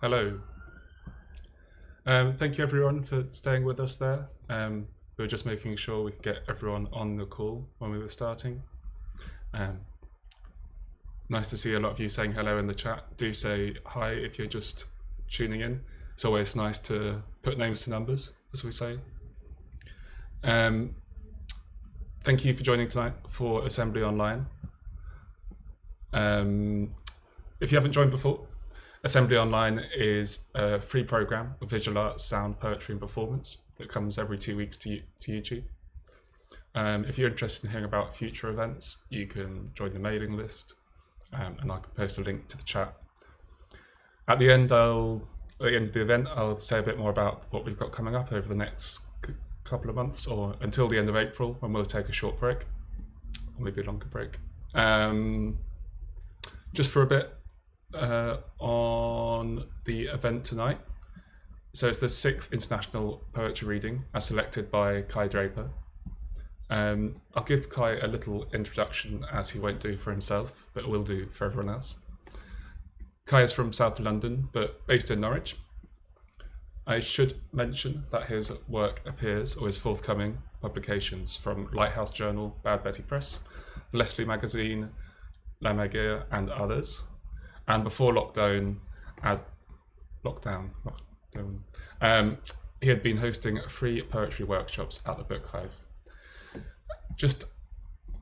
Hello. Thank you everyone for staying with us there. We were just making sure we could get everyone on the call when we were starting. Um, nice to see a lot of you saying hello in the chat. Do say hi if you're just tuning in. It's always nice to put names to numbers, as we say. Thank you for joining tonight for Assembly Online. If you haven't joined before, Assembly Online is a free program of visual arts, sound, poetry and performance that comes every 2 weeks to YouTube. If you're interested in hearing about future events, you can join the mailing list, and I can post a link to the chat. At the end of the event, I'll say a bit more about what we've got coming up over the next couple of months, or until the end of April, when we'll take a short break, or maybe a longer break. Just for a bit, on the event tonight. So it's the 6th International Poetry Reading as selected by Cai Draper. I'll give Cai a little introduction, as he won't do for himself, but will do for everyone else. Cai is from South London, but based in Norwich. I should mention that his work appears, or is forthcoming, publications from Lighthouse Journal, Bad Betty Press, Leslie Magazine, La Magia and others. And before lockdown, he had been hosting free poetry workshops at the Book Hive. Just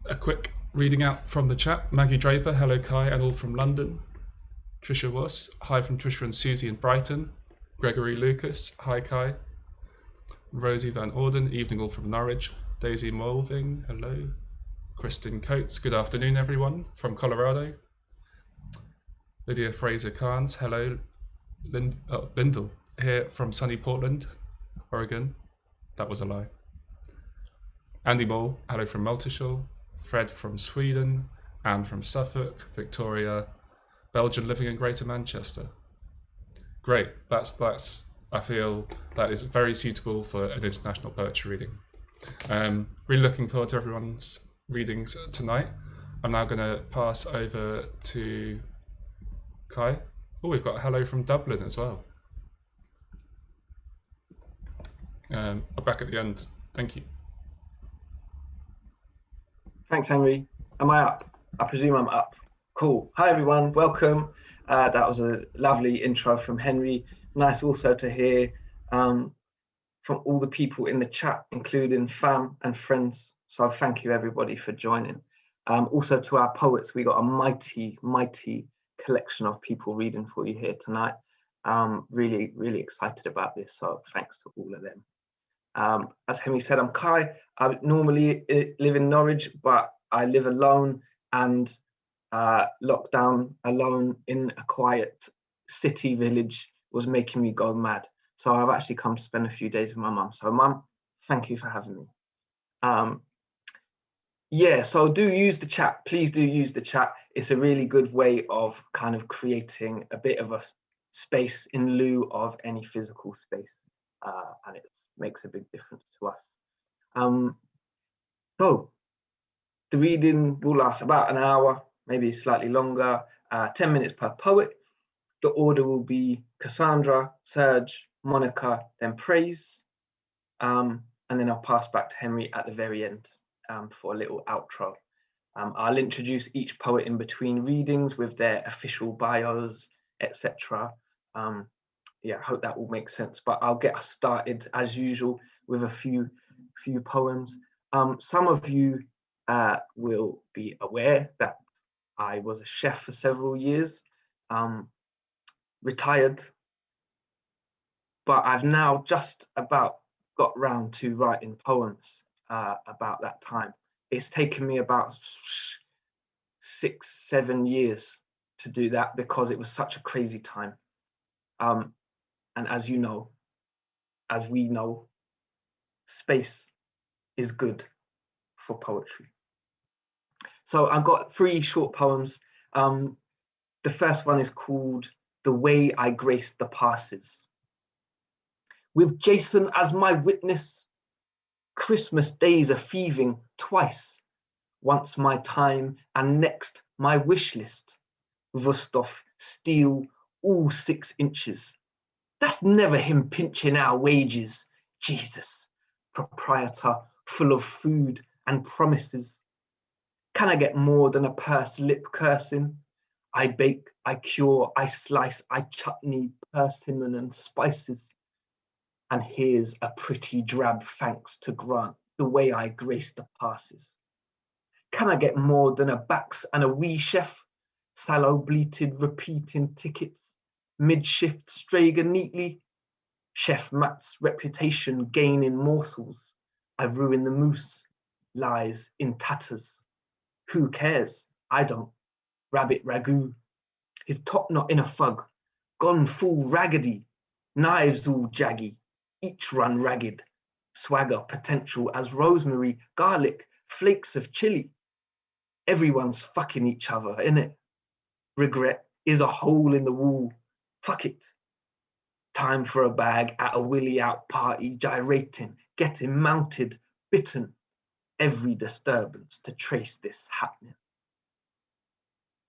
a quick reading out from the chat. Maggie Draper, hello Cai and all from London. Trisha Woss, hi from Trisha and Susie in Brighton. Gregory Lucas, hi Cai. Rosie Van Orden, evening all from Norwich. Daisy Mulving, hello. Kristen Coates, good afternoon everyone from Colorado. Lydia Fraser Carnes, hello. Lyndall, here from sunny Portland, Oregon. That was a lie. Andy Moore, hello from Multishall. Fred from Sweden. Anne from Suffolk. Victoria, Belgian living in Greater Manchester. Great, that's. I feel that is very suitable for an international poetry reading. Really looking forward to everyone's readings tonight. I'm now going to pass over to Cai. Oh, we've got a hello from Dublin as well. I'm back at the end. Thank you. Thanks, Henry. Am I up? I presume I'm up. Cool. Hi, everyone. Welcome. That was a lovely intro from Henry. Nice also to hear from all the people in the chat, including fam and friends. So thank you, everybody, for joining. Also to our poets, we got a mighty collection of people reading for you here tonight. Really excited about this, so thanks to all of them. As Henry said, I'm Cai. I normally live in Norwich, but I live alone and locked down alone in a quiet city village was making me go mad. So I've actually come to spend a few days with my mum. So mum, thank you for having me. Yeah, so do use the chat. Please do use the chat. It's a really good way of kind of creating a bit of a space in lieu of any physical space. And it makes a big difference to us. So the reading will last about an hour, maybe slightly longer, 10 minutes per poet. The order will be Cassandra, Serge, Monica, then Praise. And then I'll pass back to Henry at the very end. For a little outro. I'll introduce each poet in between readings with their official bios, etc. Yeah, I hope that will make sense, but I'll get us started as usual with a few poems. Some of you will be aware that I was a chef for several years, retired, but I've now just about got round to writing poems about that time. It's taken me about 6-7 years to do that because it was such a crazy time. And as you know, as we know, space is good for poetry. So I've got 3 short poems. The first one is called The Way I Graced the Passes. With Jason as my witness, Christmas days are thieving twice, once my time and next my wish list. Vostov, steel, all 6 inches. That's never him pinching our wages. Jesus, proprietor full of food and promises. Can I get more than a pursed lip cursing? I bake, I cure, I slice, I chutney, persimmon and spices. And here's a pretty drab thanks to grant the way I grace the passes. Can I get more than a backs and a wee chef? Sallow bleated repeating tickets, mid-shift Strager neatly. Chef Matt's reputation gaining morsels. I've ruined the moose, lies in tatters. Who cares? I don't. Rabbit ragout. His top knot in a fug, gone full raggedy. Knives all jaggy, each run ragged. Swagger potential as rosemary, garlic, flakes of chili. Everyone's fucking each other, innit? Regret is a hole in the wall. Fuck it. Time for a bag at a willy out party, gyrating, getting mounted, bitten. Every disturbance to trace this happening.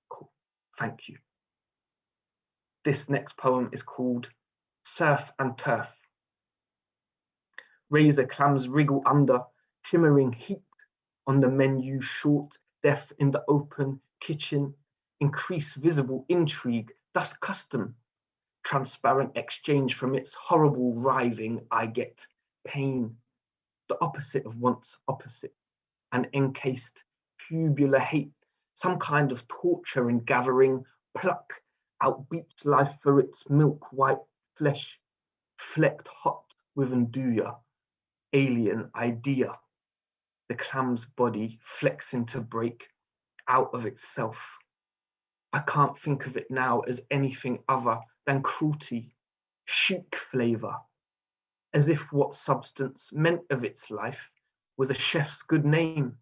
Cool. Thank you. This next poem is called Surf and Turf. Razor clams wriggle under, shimmering heat on the menu short, death in the open kitchen, increase visible intrigue, thus custom. Transparent exchange from its horrible writhing, I get pain, the opposite of once opposite, an encased tubular hate, some kind of torture in gathering, pluck, outbeats life for its milk white flesh, flecked hot with nduja, alien idea, the clam's body flexing to break out of itself. I can't think of it now as anything other than cruelty, chic flavor, as if what substance meant of its life was a chef's good name,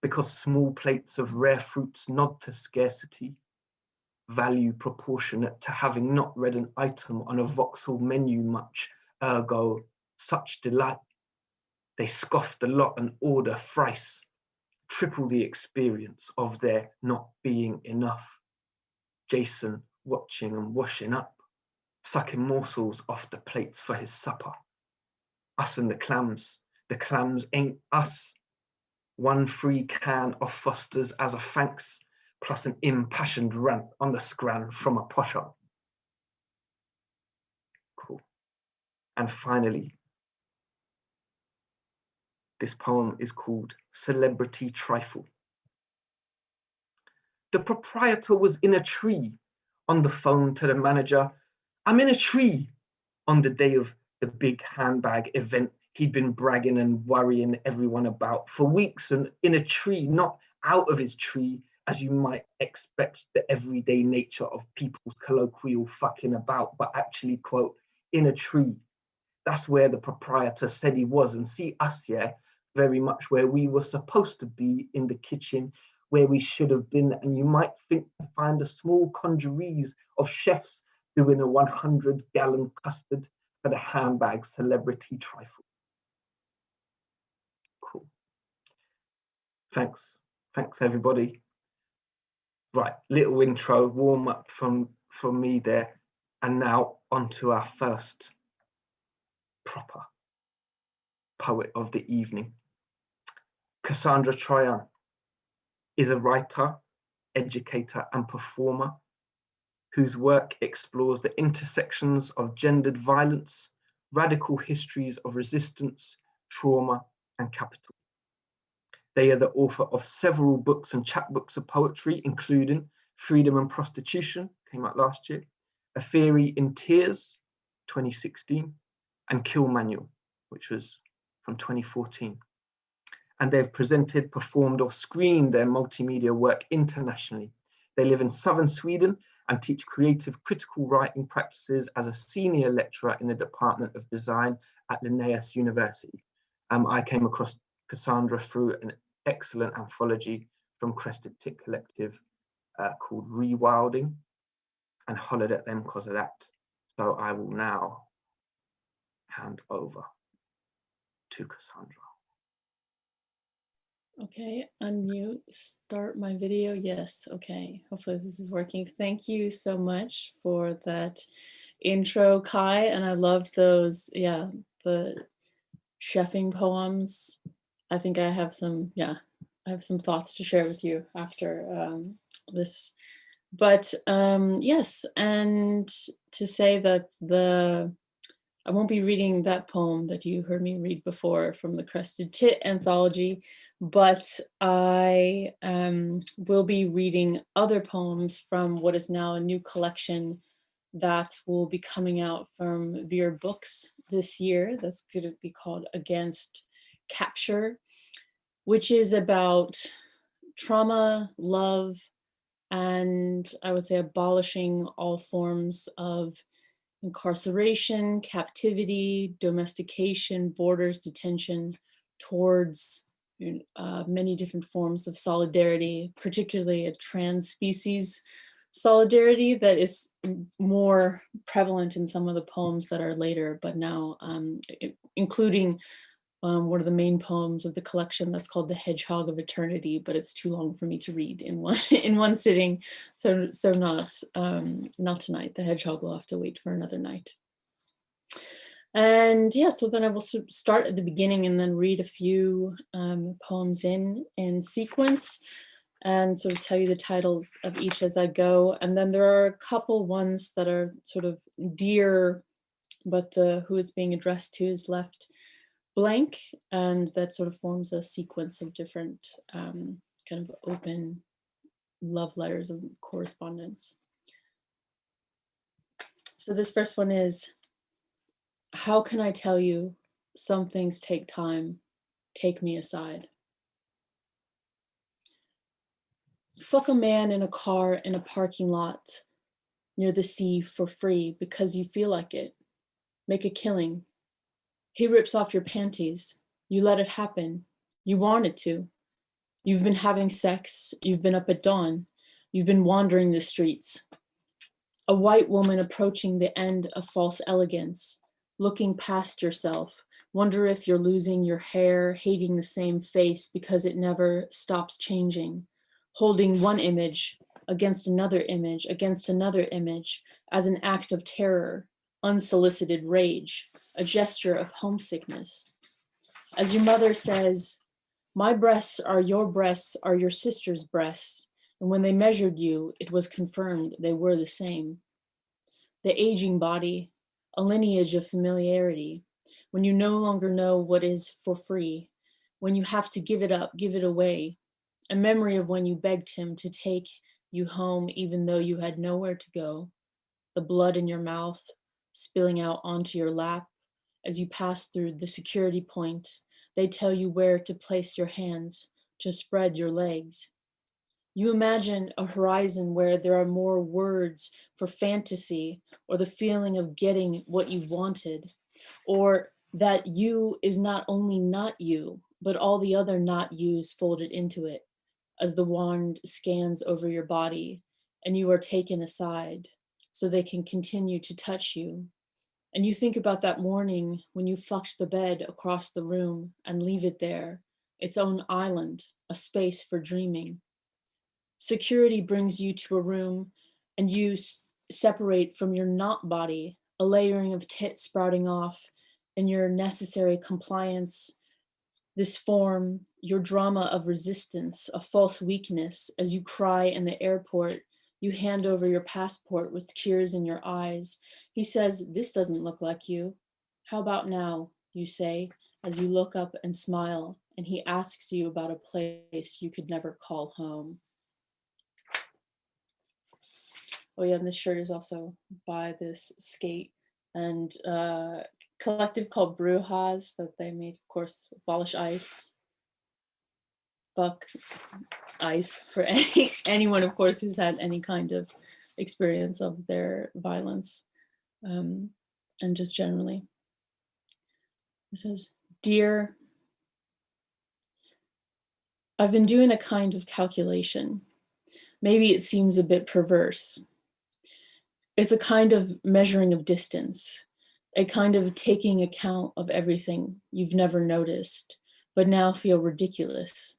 because small plates of rare fruits nod to scarcity, value proportionate to having not read an item on a Vauxhall menu much, ergo, such delight. They scoff the lot and order thrice, triple the experience of there not being enough. Jason watching and washing up, sucking morsels off the plates for his supper. Us and the clams ain't us. 1 free can of Foster's as a thanks, plus an impassioned rant on the scran from a posher. Cool. And finally, this poem is called Celebrity Trifle. The proprietor was in a tree, on the phone to the manager. I'm in a tree. On the day of the big handbag event, he'd been bragging and worrying everyone about for weeks, and in a tree, not out of his tree, as you might expect the everyday nature of people's colloquial fucking about, but actually, quote, in a tree. That's where the proprietor said he was, and see us, yeah, very much where we were supposed to be, in the kitchen, where we should have been, and you might think to find a small congeries of chefs doing a 100-gallon custard for the handbag celebrity trifle. Cool. Thanks everybody. Right, little intro, warm up from me there, and now on to our first proper poet of the evening. Cassandra Troyan is a writer, educator, and performer whose work explores the intersections of gendered violence, radical histories of resistance, trauma, and capital. They are the author of several books and chapbooks of poetry, including Freedom and Prostitution, came out last year, A Theory in Tears, 2016, and Kill Manual, which was from 2014. And they've presented, performed, or screened their multimedia work internationally. They live in southern Sweden and teach creative critical writing practices as a senior lecturer in the Department of Design at Linnaeus University. I came across Cassandra through an excellent anthology from Crested Tick Collective called Rewilding, and hollered at them because of that. So I will now hand over to Cassandra. Okay, unmute, start my video. Yes, okay. Hopefully this is working. Thank you so much for that intro, Kai. And I love those, yeah, the chefing poems. I think I have some, yeah, I have some thoughts to share with you after this. But yes, and to say that I won't be reading that poem that you heard me read before from the Crested Tit anthology, but I will be reading other poems from what is now a new collection that will be coming out from Veer Books this year. That's going to be called Against Capture, which is about trauma, love, and I would say abolishing all forms of incarceration, captivity, domestication, borders, detention, towards many different forms of solidarity, particularly a trans species solidarity that is more prevalent in some of the poems that are later, but now including one of the main poems of the collection that's called The Hedgehog of Eternity, but it's too long for me to read in one sitting. So not tonight. The Hedgehog will have to wait for another night. And yeah, so then I will start at the beginning and then read a few poems in sequence and sort of tell you the titles of each as I go. And then there are a couple ones that are sort of dear, but who it's being addressed to is left blank, and that sort of forms a sequence of different kind of open love letters of correspondence. So this first one is, how can I tell you some things take time, take me aside. Fuck a man in a car in a parking lot near the sea for free because you feel like it. Make a killing. He rips off your panties. You let it happen. You wanted to. You've been having sex. You've been up at dawn. You've been wandering the streets. A white woman approaching the end of false elegance, looking past yourself. Wonder if you're losing your hair, hating the same face because it never stops changing. Holding one image against another image, against another image as an act of terror, unsolicited rage, a gesture of homesickness. As your mother says, my breasts are your sister's breasts, and when they measured you, it was confirmed they were the same. The aging body, a lineage of familiarity, when you no longer know what is for free, when you have to give it up, give it away, a memory of when you begged him to take you home even though you had nowhere to go, the blood in your mouth spilling out onto your lap as you pass through the security point. They tell you where to place your hands, to spread your legs. You imagine a horizon where there are more words for fantasy or the feeling of getting what you wanted, or that you is not only not you, but all the other not yous folded into it as the wand scans over your body and you are taken aside so they can continue to touch you. And you think about that morning when you fucked the bed across the room and leave it there, its own island, a space for dreaming. Security brings you to a room and you separate from your not body, a layering of tits sprouting off and your necessary compliance. This form, your drama of resistance, a false weakness, as you cry in the airport, you hand over your passport with tears in your eyes. He says, this doesn't look like you. How about now, you say, as you look up and smile, and he asks you about a place you could never call home. Oh yeah, and this shirt is also by this skate and collective called Brujas that they made, of course, abolish ICE. Fuck ICE for anyone, of course, who's had any kind of experience of their violence, and just generally. It says, dear, I've been doing a kind of calculation. Maybe it seems a bit perverse. It's a kind of measuring of distance, a kind of taking account of everything you've never noticed, but now feel ridiculous.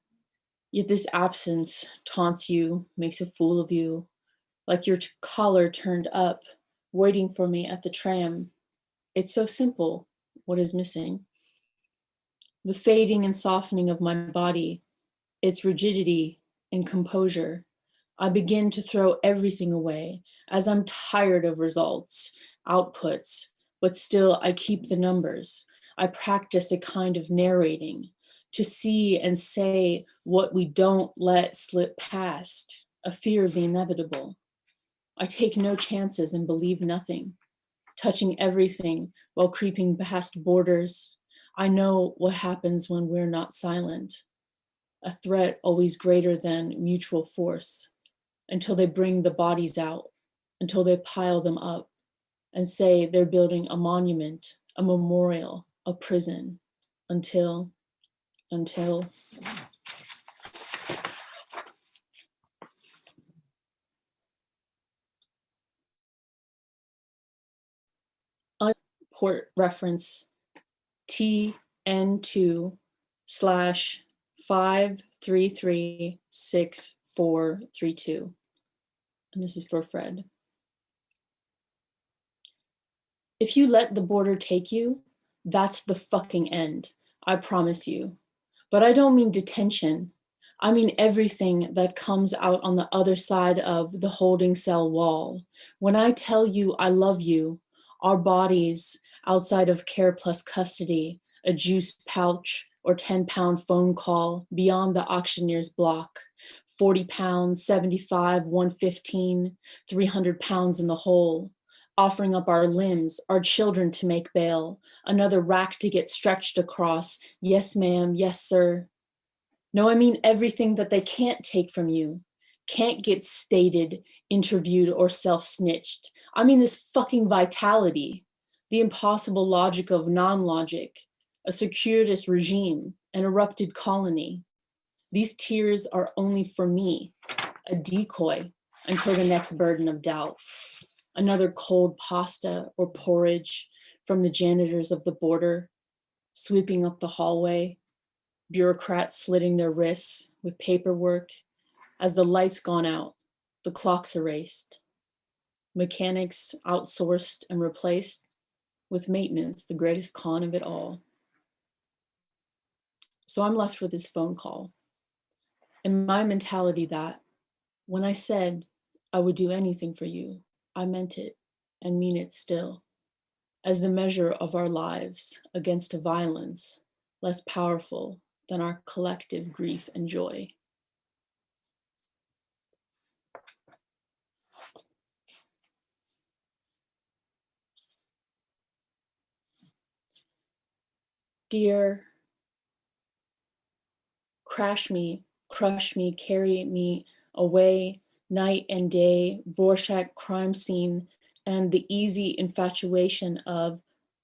Yet this absence taunts you, makes a fool of you, like your collar turned up, waiting for me at the tram. It's so simple, what is missing? The fading and softening of my body, its rigidity and composure. I begin to throw everything away as I'm tired of results, outputs, but still I keep the numbers. I practice a kind of narrating to see and say what we don't let slip past, a fear of the inevitable. I take no chances and believe nothing, touching everything while creeping past borders. I know what happens when we're not silent. A threat always greater than mutual force, until they bring the bodies out, until they pile them up and say they're building a monument, a memorial, a prison, until. Port reference TN2/5336432. And this is for Fred. If you let the border take you, that's the fucking end, I promise you. But I don't mean detention. I mean everything that comes out on the other side of the holding cell wall. When I tell you I love you, our bodies outside of care plus custody, a juice pouch or 10-pound phone call beyond the auctioneer's block, 40 pounds, 75, 115, 300 pounds in the hole, offering up our limbs, our children to make bail, another rack to get stretched across. Yes, ma'am, yes, sir. No, I mean everything that they can't take from you, can't get stated, interviewed, or self-snitched. I mean this fucking vitality, the impossible logic of non-logic, a circuitous regime, an erupted colony. These tears are only for me, a decoy until the next burden of doubt. Another cold pasta or porridge from the janitors of the border, sweeping up the hallway, bureaucrats slitting their wrists with paperwork. As the lights gone out, the clocks erased. Mechanics outsourced and replaced with maintenance, the greatest con of it all. So I'm left with this phone call. And my mentality that when I said I would do anything for you, I meant it and mean it still, as the measure of our lives against a violence less powerful than our collective grief and joy. Dear, crash me, crush me, carry me away, night and day, Rorschach crime scene, and the easy infatuation of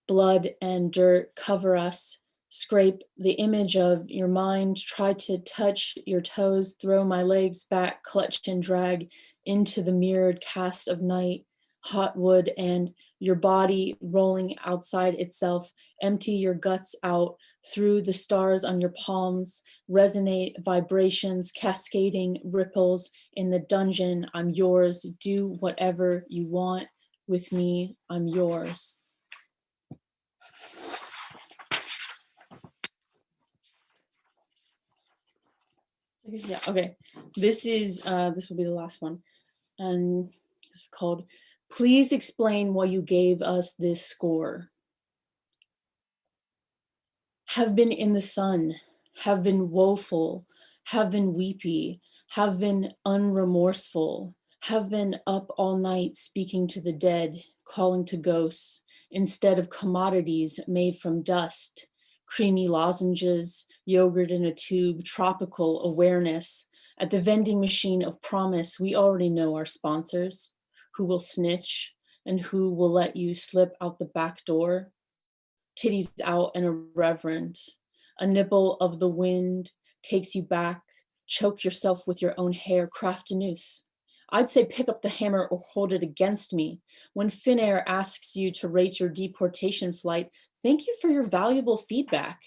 blood and dirt cover us, scrape the image of your mind, try to touch your toes, throw my legs back, clutch and drag into the mirrored cast of night, hot wood, and your body rolling outside itself, empty your guts out through the stars on your palms, resonate vibrations, cascading ripples in the dungeon. I'm yours, do whatever you want with me, I'm yours. Yeah, okay. This will be the last one. And it's called, Please Explain Why You Gave Us This Score. Have been in the sun, have been woeful, have been weepy, have been unremorseful, have been up all night speaking to the dead, calling to ghosts, instead of commodities made from dust, creamy lozenges, yogurt in a tube, tropical awareness. At the vending machine of promise, we already know our sponsors, who will snitch and who will let you slip out the back door. Titties out and irreverent. A nipple of the wind takes you back. Choke yourself with your own hair, craft a noose. I'd say pick up the hammer or hold it against me. When Finnair asks you to rate your deportation flight, thank you for your valuable feedback.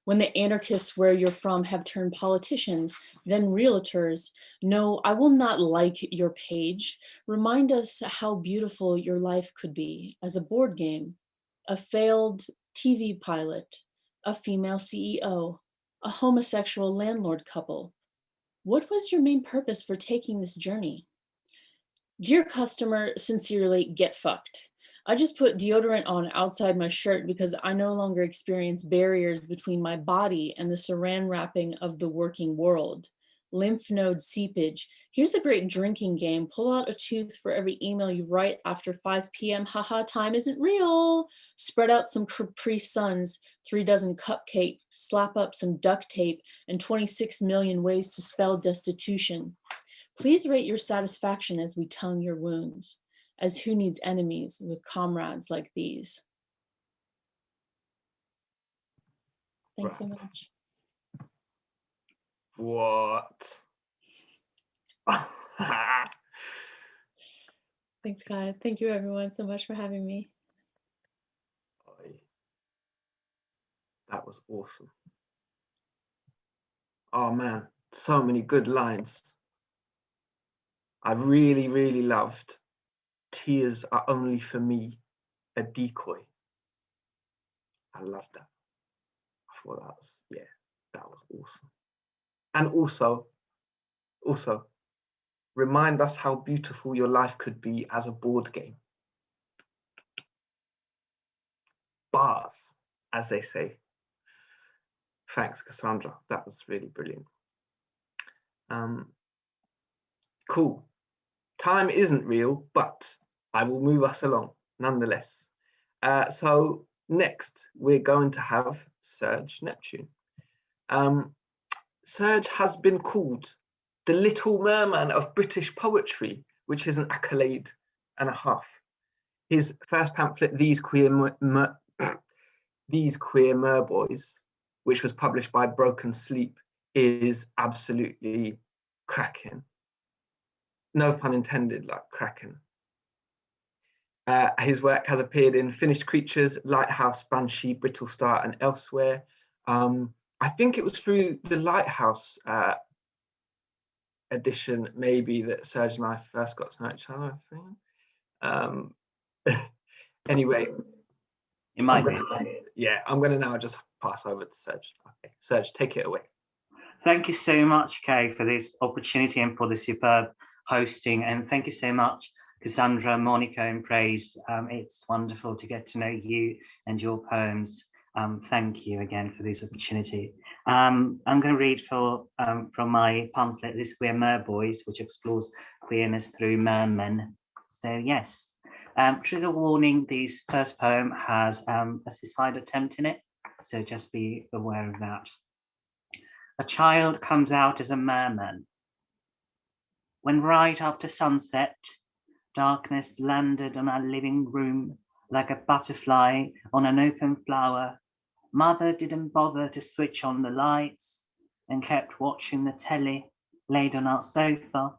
When the anarchists where you're from have turned politicians, then realtors. No, I will not like your page. Remind us how beautiful your life could be as a board game, a failed TV pilot, a female CEO, a homosexual landlord couple. What was your main purpose for taking this journey? Dear customer, sincerely, get fucked. I just put deodorant on outside my shirt because I no longer experience barriers between my body and the saran wrapping of the working world. Lymph node seepage. Here's a great drinking game. Pull out a tooth for every email you write after 5 p.m. Haha, time isn't real. Spread out some Capri Suns, 3 dozen cupcakes, slap up some duct tape, and 26 million ways to spell destitution. Please rate your satisfaction as we tongue your wounds, as who needs enemies with comrades like these? Thanks so much. What? Thanks, Kai. Thank you, everyone, so much for having me. That was awesome. Oh man, so many good lines. I really, really loved "Tears are only for me, a decoy." I loved that. I thought that was, yeah, that was awesome. And also, remind us how beautiful your life could be as a board game. Bars, as they say. Thanks, Cassandra. That was really brilliant. Cool. Time isn't real, but I will move us along nonetheless. So next, we're going to have Serge Neptune. Serge has been called the Little Merman of British poetry, which is an accolade and a half. His first pamphlet, These Queer Merboys, which was published by Broken Sleep, is absolutely cracking. No pun intended, like cracking. His work has appeared in Finished Creatures, Lighthouse, Banshee, Brittle Star, and elsewhere. I think it was through the Lighthouse edition, maybe, that Serge and I first got to know each other, I think. Anyway. It might be. Yeah, I'm going to now just pass over to Serge. Okay, Serge, take it away. Thank you so much, Kay, for this opportunity and for the superb hosting. And thank you so much, Cassandra, Monica, and Praise. It's wonderful to get to know you and your poems. Thank you again for this opportunity. I'm going to read from my pamphlet, These Queer Merboys, which explores queerness through mermen. So yes, trigger warning, this first poem has a suicide attempt in it, so just be aware of that. A child comes out as a merman. When right after sunset, darkness landed on our living room like a butterfly on an open flower, Mother didn't bother to switch on the lights and kept watching the telly laid on our sofa,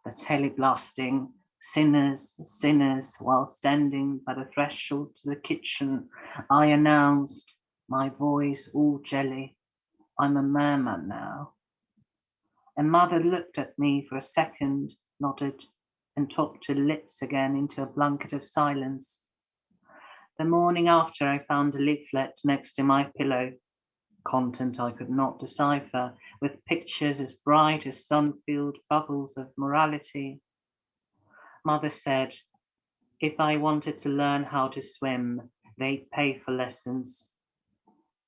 the telly blasting sinners, sinners, while standing by the threshold to the kitchen. I announced, my voice all jelly, I'm a merman now. And Mother looked at me for a second, nodded, and topped her lips again into a blanket of silence. The morning after, I found a leaflet next to my pillow, content I could not decipher, with pictures as bright as sun-filled bubbles of morality. Mother said, if I wanted to learn how to swim, they'd pay for lessons.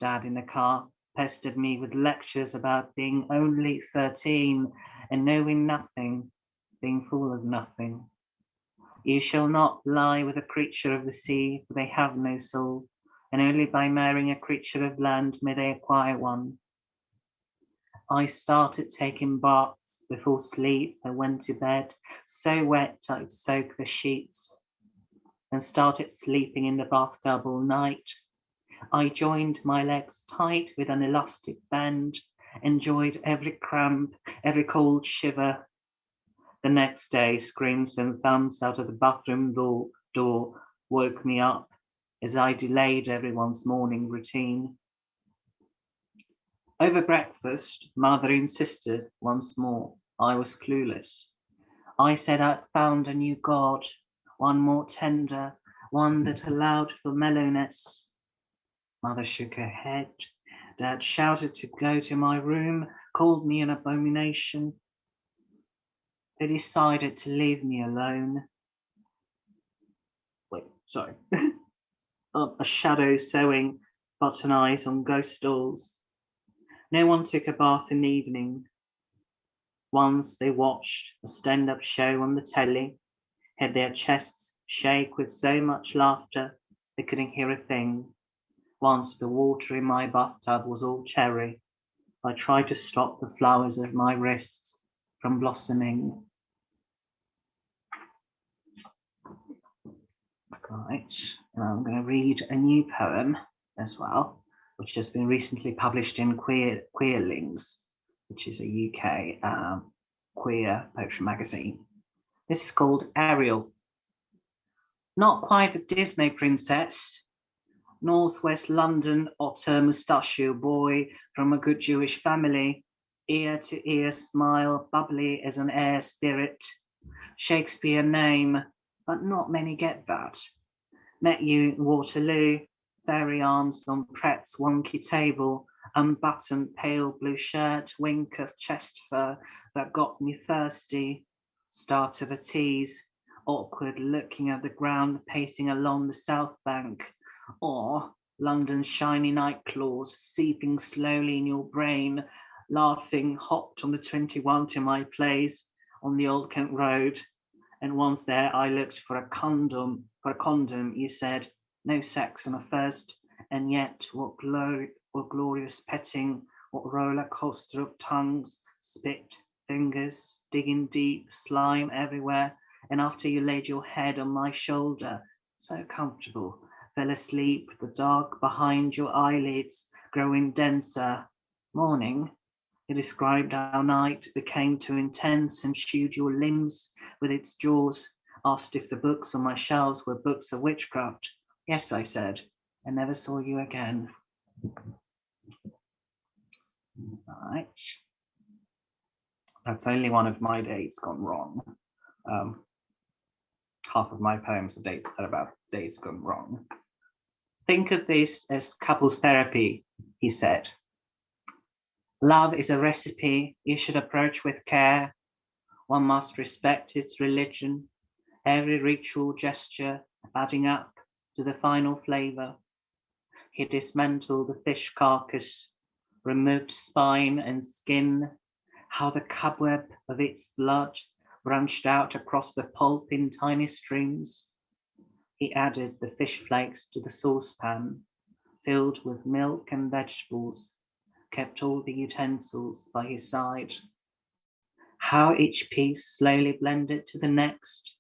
Dad in the car pestered me with lectures about being only 13 and knowing nothing, being full of nothing. You shall not lie with a creature of the sea, for they have no soul, and only by marrying a creature of land may they acquire one. I started taking baths before sleep and went to bed, so wet I'd soak the sheets, and started sleeping in the bathtub all night. I joined my legs tight with an elastic band, enjoyed every cramp, every cold shiver. The next day, screams and thumps out of the bathroom door woke me up as I delayed everyone's morning routine. Over breakfast, mother insisted once more. I was clueless. I said I'd found a new God, one more tender, one that allowed for mellowness. Mother shook her head. Dad shouted to go to my room, called me an abomination. They decided to leave me alone. Wait, sorry. A shadow sewing button eyes on ghost dolls. No one took a bath in the evening. Once they watched a stand-up show on the telly, had their chests shake with so much laughter they couldn't hear a thing. Once the water in my bathtub was all cherry. I tried to stop the flowers of my wrists from blossoming. Right, and I'm going to read a new poem as well, which has been recently published in Queerlings, which is a UK queer poetry magazine. This is called Ariel. Not quite a Disney princess, Northwest London otter mustachio boy from a good Jewish family, ear to ear smile, bubbly as an air spirit. Shakespeare name, but not many get that. Met you in Waterloo, fairy arms on Pratt's wonky table, unbuttoned pale blue shirt, wink of chest fur that got me thirsty. Start of a tease, awkward looking at the ground, pacing along the south bank. Or London's shiny night claws seeping slowly in your brain, laughing, hopped on the 21 to my place on the Old Kent Road. And once there, I looked for a condom. You said, no sex on a first, and yet what glorious petting, what roller coaster of tongues, spit, fingers, digging deep, slime everywhere. And after you laid your head on my shoulder, so comfortable, fell asleep, the dark behind your eyelids growing denser. Morning, you described how night became too intense and chewed your limbs with its jaws, asked if the books on my shelves were books of witchcraft. Yes, I said, and never saw you again. Right. That's only one of my dates gone wrong. Half of my poems are about dates gone wrong. Think of this as couples therapy, he said. Love is a recipe you should approach with care. One must respect its religion, every ritual gesture adding up to the final flavor. He dismantled the fish carcass, removed spine and skin, how the cobweb of its blood branched out across the pulp in tiny streams. He added the fish flakes to the saucepan, filled with milk and vegetables, kept all the utensils by his side. How each piece slowly blended to the next,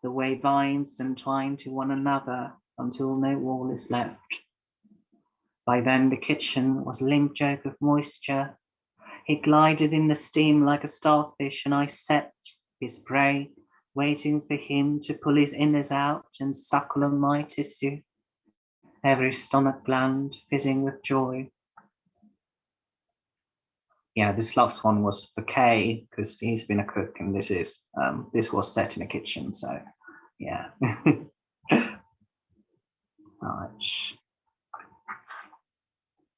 the way vines entwine to one another until no wall is left. By then the kitchen was a limp joke of moisture. He glided in the steam like a starfish, and I sat his prey, waiting for him to pull his innards out and suckle on my tissue, every stomach gland fizzing with joy. Yeah, this last one was for Cai, because he's been a cook, and this was set in a kitchen, so yeah. Right.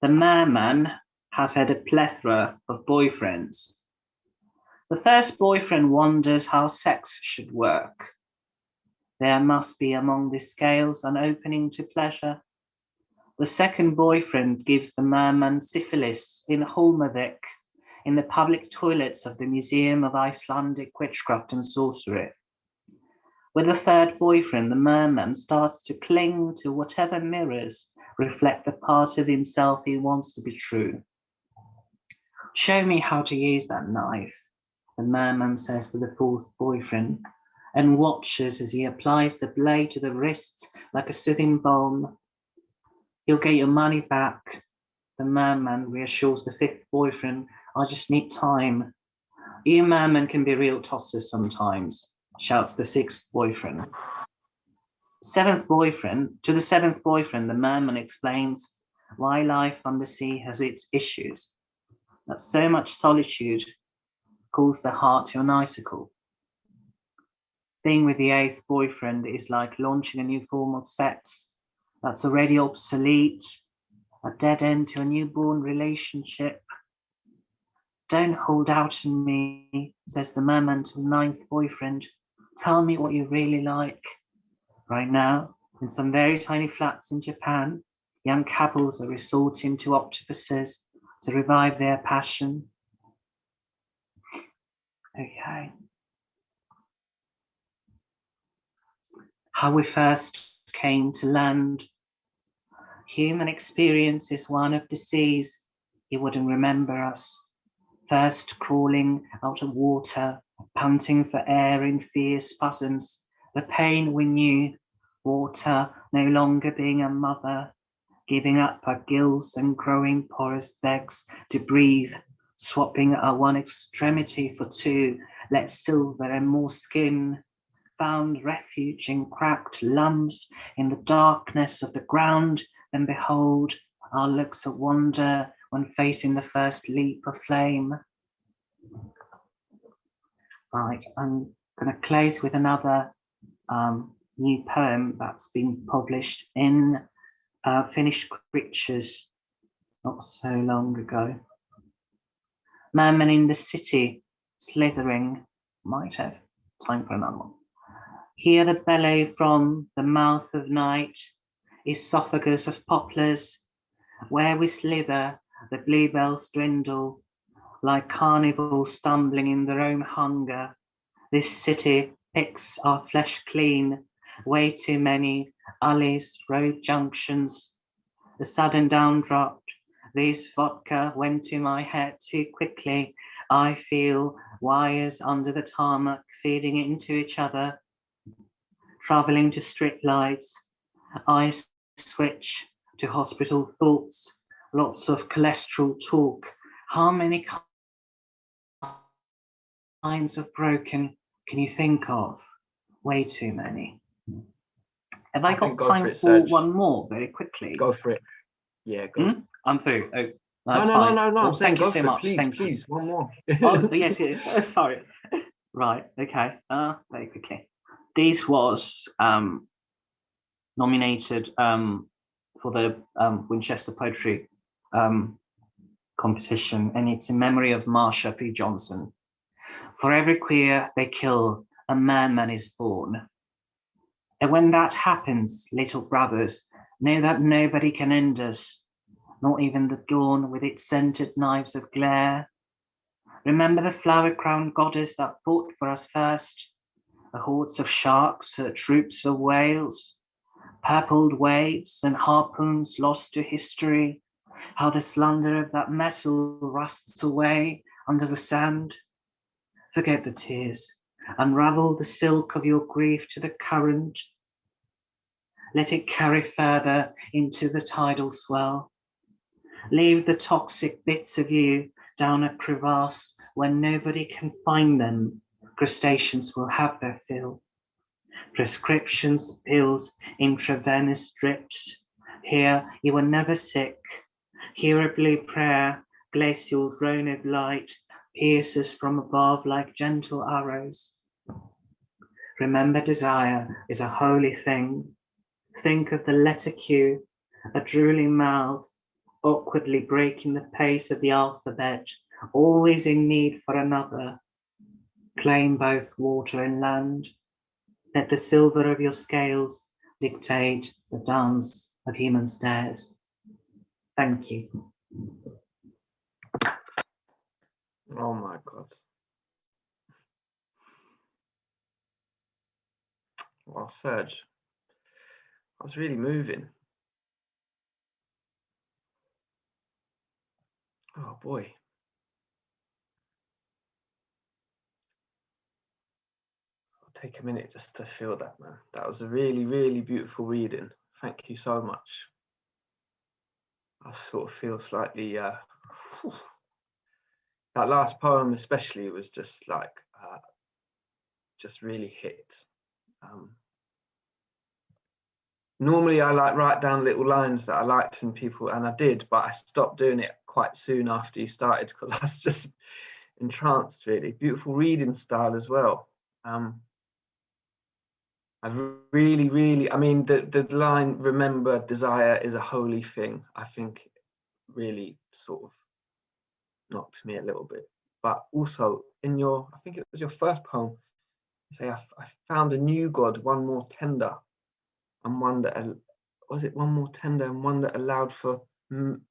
The merman has had a plethora of boyfriends. The first boyfriend wonders how sex should work. There must be among the scales an opening to pleasure. The second boyfriend gives the merman syphilis in Holmavik, in the public toilets of the Museum of Icelandic Witchcraft and Sorcery. With the third boyfriend, the merman starts to cling to whatever mirrors reflect the part of himself he wants to be true. Show me how to use that knife, the merman says to the fourth boyfriend, and watches as he applies the blade to the wrist like a soothing balm. You'll get your money back, the merman reassures the fifth boyfriend. I just need time. You mermen can be real tossers sometimes, shouts the sixth boyfriend. To the seventh boyfriend, the merman explains why life undersea has its issues. that so much solitude calls the heart to an icicle. Being with the 8th boyfriend is like launching a new form of sex that's already obsolete, a dead end to a newborn relationship. Don't hold out on me, says the merman to the 9th boyfriend. Tell me what you really like. Right now, in some very tiny flats in Japan, young couples are resorting to octopuses to revive their passion. Okay. How we first came to land. Human experience is one of disease. You wouldn't remember us. First crawling out of water, panting for air in fierce spasms, the pain we knew, water no longer being a mother, giving up our gills and growing porous begs to breathe, swapping our one extremity for two, let silver and more skin, found refuge in cracked lumps in the darkness of the ground, then behold our looks of wonder when facing the first leap of flame. Right, I'm going to close with another new poem that's been published in Finnish Scriptures not so long ago. Merman in the city, slithering, might have time for another one. Hear the bellow from the mouth of night, esophagus of poplars, where we slither, the bluebells dwindle, like carnivals stumbling in their own hunger. This city picks our flesh clean, way too many alleys, road junctions. The sudden downdrop, this vodka went to my head too quickly. I feel wires under the tarmac feeding into each other. Traveling to street lights, I switch to hospital thoughts, lots of cholesterol talk. How many kinds of broken can you think of? Way too many. Have I got time for one more very quickly? Go for it. Yeah, go. I'm through. Oh, that's no, fine. No. Well, thank you so much. Please, one more. Oh, yes. Sorry. Right. Okay. Very quickly. This was nominated for the Winchester Poetry competition, and it's in memory of Marsha P. Johnson. For every queer they kill, a merman is born. And when that happens, little brothers, know that nobody can end us, not even the dawn with its scented knives of glare. Remember the flower-crowned goddess that fought for us first, the hordes of sharks, the troops of whales, purpled waves and harpoons lost to history, how the slander of that metal rusts away under the sand. Forget the tears, unravel the silk of your grief to the current. Let it carry further into the tidal swell. Leave the toxic bits of you down a crevasse where nobody can find them. Crustaceans will have their fill. Prescriptions, pills, intravenous drips. Here you were never sick. Hear a blue prayer, glacial drone of light, pierces from above like gentle arrows. Remember, desire is a holy thing. Think of the letter Q, a drooling mouth, awkwardly breaking the pace of the alphabet, always in need for another. Claim both water and land. Let the silver of your scales dictate the dance of human stairs. Thank you. Oh my God. Well, Serge, I was really moving. Oh boy. I'll take a minute just to feel that, man. That was a really, really beautiful reading. Thank you so much. I sort of feel slightly, that last poem especially was just like, just really hit. normally I like write down little lines that I liked in people, and I did, but I stopped doing it quite soon after you started because I was just entranced. Really beautiful reading style as well. I really, I mean, the line "remember, desire is a holy thing," I think really sort of knocked me a little bit. But also in your, I think it was your first poem, you say, I found a new God, one more tender, and one that, was it one more tender and one that allowed for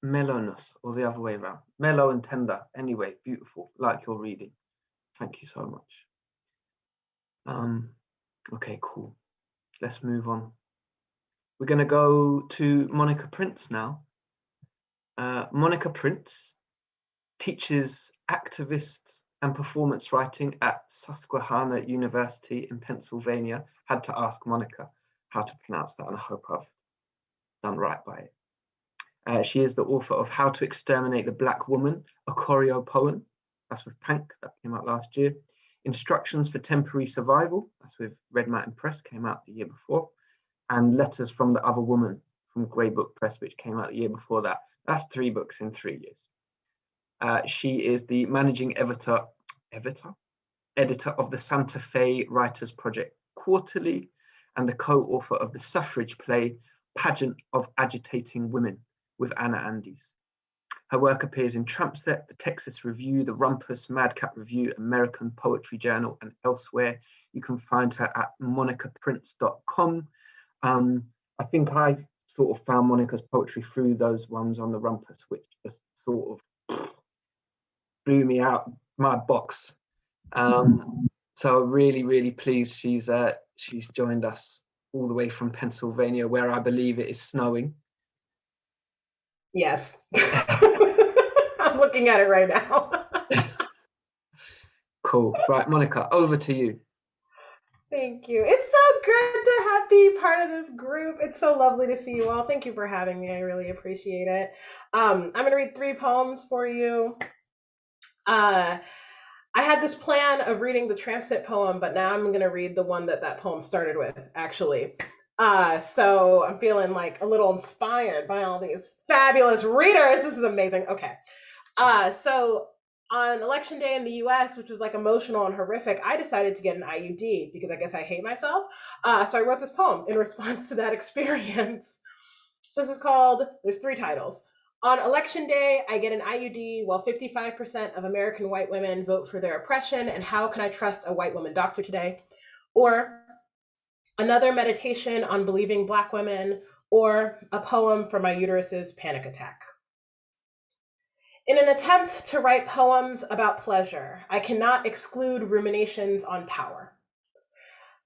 mellowness, or the other way around? Mellow and tender. Anyway, beautiful, like your reading. Thank you so much. Okay, cool. Let's move on. We're going to go to Monica Prince now. Monica Prince teaches activist and performance writing at Susquehanna University in Pennsylvania. Had to ask Monica how to pronounce that, and I hope I've done right by it. She is the author of How to Exterminate the Black Woman, a choreo poem. That's with Pank, that came out last year. Instructions for Temporary Survival, that's with Red Mountain Press, came out the year before. And Letters from the Other Woman from Grey Book Press, which came out the year before that. That's 3 books in 3 years. She is the managing editor of the Santa Fe Writers Project Quarterly, and the co-author of the suffrage play Pageant of Agitating Women with Anna Andes. Her work appears in Trampset, the Texas Review, the Rumpus, Madcap Review, American Poetry Journal, and elsewhere. You can find her at monicaprince.com. I think I sort of found Monica's poetry through those ones on the Rumpus, which just sort of blew me out my box. So really pleased she's joined us all the way from Pennsylvania, where I believe it is snowing. Yes. I'm looking at it right now. Cool. Right, Monica, over to you. Thank you. It's so good to be part of this group. It's so lovely to see you all. Thank you for having me. I really appreciate it. I'm going to read 3 poems for you. I had this plan of reading the Trampset poem, but now I'm going to read the one that poem started with, actually. So I'm feeling like a little inspired by all these fabulous readers. This is amazing. Okay. So on election day in the US, which was like emotional and horrific, I decided to get an IUD because I guess I hate myself. So I wrote this poem in response to that experience. So this is called, there's 3 titles. On election day, I get an IUD while 55% of American white women vote for their oppression, and how can I trust a white woman doctor today? Or another meditation on believing Black women, or a poem for my uterus's panic attack. In an attempt to write poems about pleasure, I cannot exclude ruminations on power.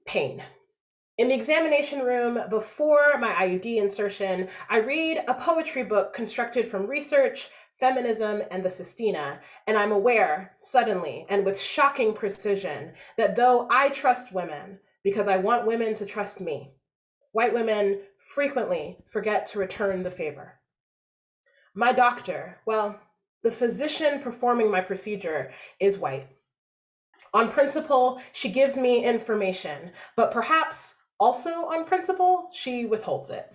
Pain. In the examination room before my IUD insertion, I read a poetry book constructed from research, feminism, and the Sistina, and I'm aware, suddenly, and with shocking precision, that though I trust women because I want women to trust me, white women frequently forget to return the favor. My doctor, well, the physician performing my procedure, is white. On principle, she gives me information, but perhaps also on principle, she withholds it.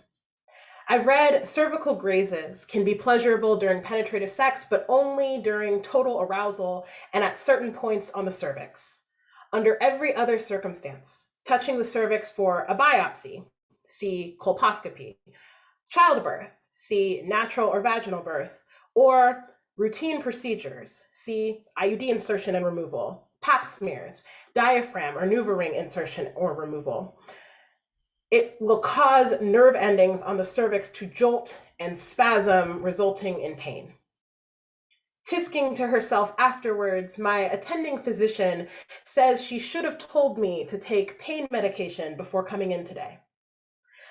I've read cervical grazes can be pleasurable during penetrative sex, but only during total arousal and at certain points on the cervix. Under every other circumstance, touching the cervix for a biopsy, see colposcopy, childbirth, see natural or vaginal birth, or routine procedures, see IUD insertion and removal, pap smears, diaphragm or NuvaRing insertion or removal. It will cause nerve endings on the cervix to jolt and spasm, resulting in pain. Tisking to herself afterwards, my attending physician says she should have told me to take pain medication before coming in today.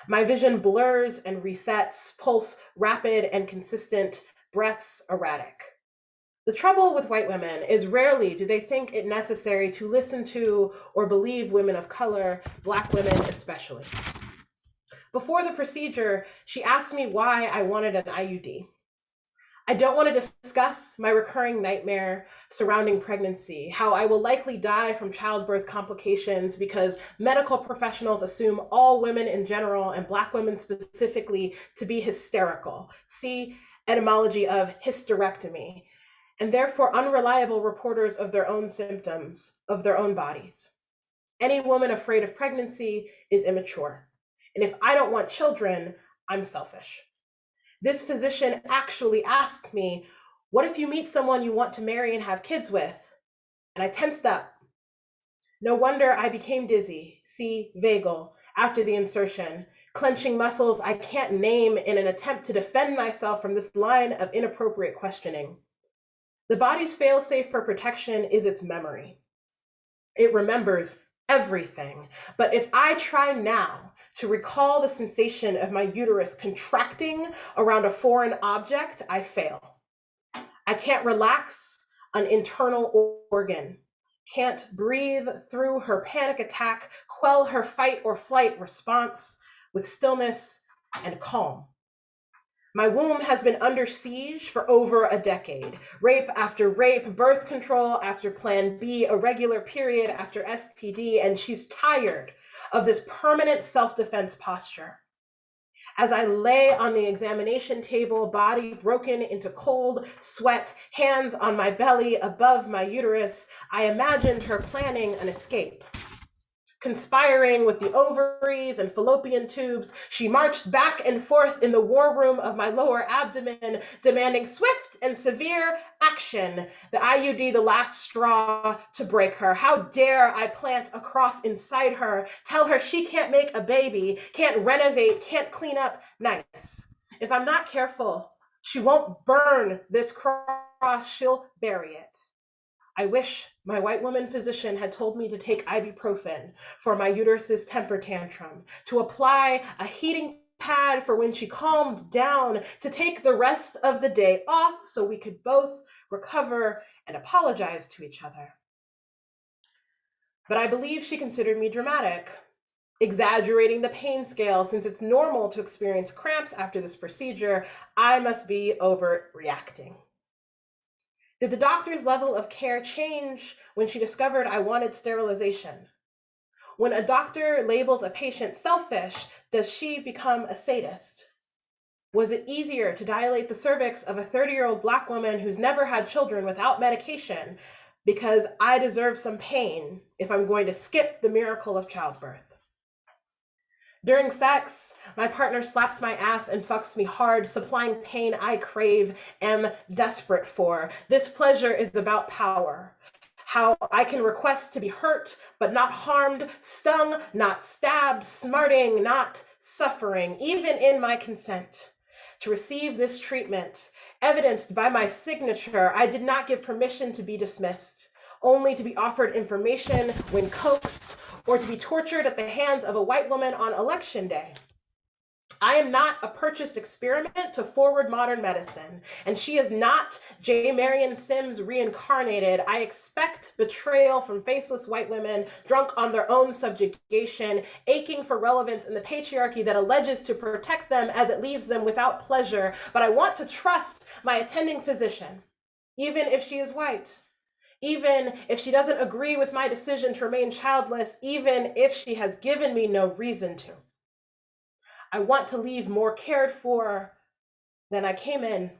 My vision blurs and resets, pulse rapid and consistent, breaths erratic. The trouble with white women is rarely do they think it necessary to listen to or believe women of color, Black women especially. Before the procedure, she asked me why I wanted an IUD. I don't want to discuss my recurring nightmare surrounding pregnancy, how I will likely die from childbirth complications because medical professionals assume all women in general and Black women specifically to be hysterical. See etymology of hysterectomy, and therefore unreliable reporters of their own symptoms, of their own bodies. Any woman afraid of pregnancy is immature. And if I don't want children, I'm selfish. This physician actually asked me, what if you meet someone you want to marry and have kids with? And I tensed up. No wonder I became dizzy, see, vagal, after the insertion, clenching muscles I can't name in an attempt to defend myself from this line of inappropriate questioning. The body's fail-safe for protection is its memory. It remembers everything. But if I try now to recall the sensation of my uterus contracting around a foreign object, I fail. I can't relax an internal organ, can't breathe through her panic attack, quell her fight or flight response with stillness and calm. My womb has been under siege for over a decade. Rape after rape, birth control after Plan B, irregular period after STD, and she's tired of this permanent self-defense posture. As I lay on the examination table, body broken into cold sweat, hands on my belly above my uterus, I imagined her planning an escape. Conspiring with the ovaries and fallopian tubes, she marched back and forth in the war room of my lower abdomen, demanding swift and severe action, the IUD the last straw to break her. How dare I plant a cross inside her, tell her she can't make a baby, can't renovate, can't clean up nice. If I'm not careful, she won't burn this cross, she'll bury it. I wish my white woman physician had told me to take ibuprofen for my uterus's temper tantrum, to apply a heating pad for when she calmed down, to take the rest of the day off so we could both recover and apologize to each other. But I believe she considered me dramatic, exaggerating the pain scale. Since it's normal to experience cramps after this procedure, I must be overreacting. Did the doctor's level of care change when she discovered I wanted sterilization? When a doctor labels a patient selfish, does she become a sadist? Was it easier to dilate the cervix of a 30-year-old Black woman who's never had children without medication because I deserve some pain if I'm going to skip the miracle of childbirth? During sex, my partner slaps my ass and fucks me hard, supplying pain I crave, am desperate for. This pleasure is about power. How I can request to be hurt, but not harmed, stung, not stabbed, smarting, not suffering, even in my consent. To receive this treatment, evidenced by my signature, I did not give permission to be dismissed, only to be offered information when coaxed, or to be tortured at the hands of a white woman on election day. I am not a purchased experiment to forward modern medicine, and she is not J. Marion Sims reincarnated. I expect betrayal from faceless white women drunk on their own subjugation, aching for relevance in the patriarchy that alleges to protect them as it leaves them without pleasure. But I want to trust my attending physician, even if she is white. Even if she doesn't agree with my decision to remain childless, even if she has given me no reason to. I want to leave more cared for than I came in.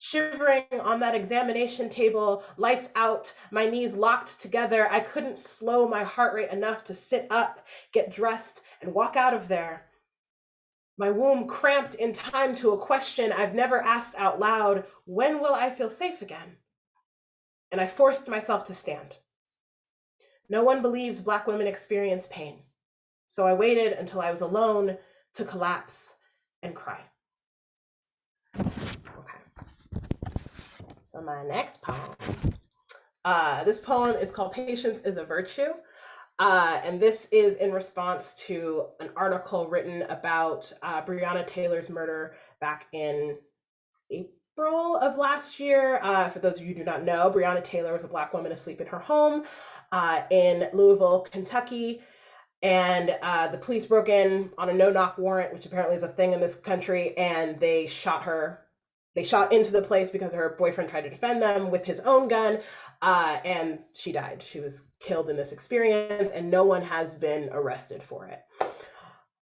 Shivering on that examination table, lights out, my knees locked together, I couldn't slow my heart rate enough to sit up, get dressed, and walk out of there. My womb cramped in time to a question I've never asked out loud: when will I feel safe again? And I forced myself to stand. No one believes Black women experience pain, so I waited until I was alone to collapse and cry. Okay. So my next poem. This poem is called Patience is a Virtue. And this is in response to an article written about Breonna Taylor's murder back in April of last year. For those of you who do not know, Breonna Taylor was a Black woman asleep in her home in Louisville, Kentucky. And the police broke in on a no-knock warrant, which apparently is a thing in this country, and they shot her They shot into the place because her boyfriend tried to defend them with his own gun, and she died. She was killed in this experience, and no one has been arrested for it.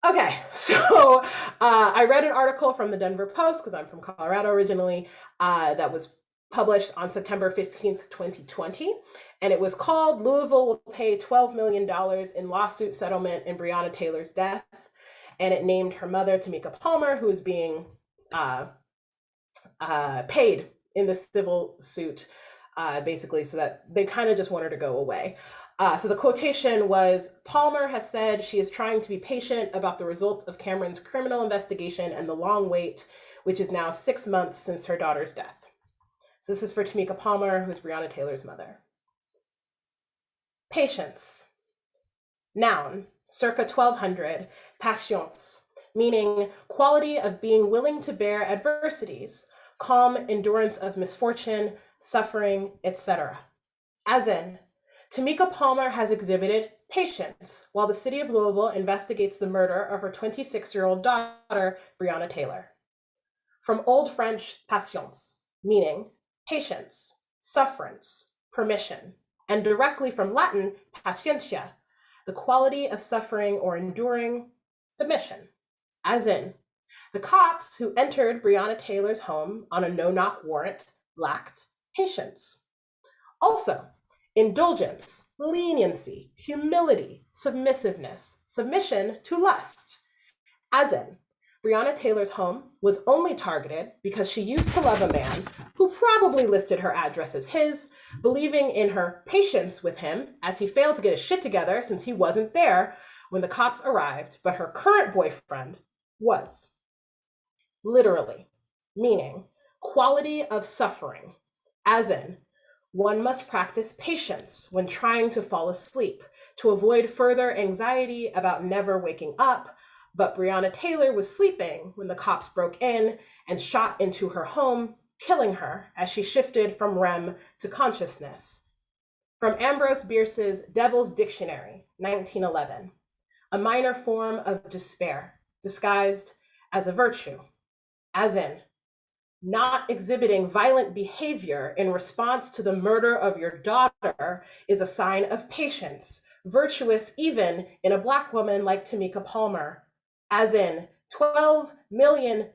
Okay, so I read an article from the Denver Post, because I'm from Colorado originally, that was published on September 15th, 2020, and it was called "Louisville Will Pay $12 Million in Lawsuit Settlement in Breonna Taylor's Death," and it named her mother, Tamika Palmer, who is being paid in the civil suit, basically, so that they kind of just want her to go away. So the quotation was, "Palmer has said she is trying to be patient about the results of Cameron's criminal investigation and the long wait, which is now 6 months since her daughter's death." So this is for Tamika Palmer, who's Breonna Taylor's mother. Patience. Noun, circa 1200, patience, meaning quality of being willing to bear adversities, calm endurance of misfortune, suffering, etc. As in, Tamika Palmer has exhibited patience while the city of Louisville investigates the murder of her 26-year-old daughter, Breonna Taylor. From Old French, patience, meaning patience, sufferance, permission, and directly from Latin, patientia, the quality of suffering or enduring, submission. As in, the cops who entered Breonna Taylor's home on a no-knock warrant lacked patience. Also, indulgence, leniency, humility, submissiveness, submission to lust. As in, Breonna Taylor's home was only targeted because she used to love a man who probably listed her address as his, believing in her patience with him as he failed to get his shit together since he wasn't there when the cops arrived, but her current boyfriend was. Literally, meaning quality of suffering, as in, one must practice patience when trying to fall asleep to avoid further anxiety about never waking up, but Breonna Taylor was sleeping when the cops broke in and shot into her home, killing her as she shifted from REM to consciousness. From Ambrose Bierce's Devil's Dictionary, 1911, a minor form of despair disguised as a virtue, as in, not exhibiting violent behavior in response to the murder of your daughter is a sign of patience, virtuous even in a Black woman like Tamika Palmer. As in, $12 million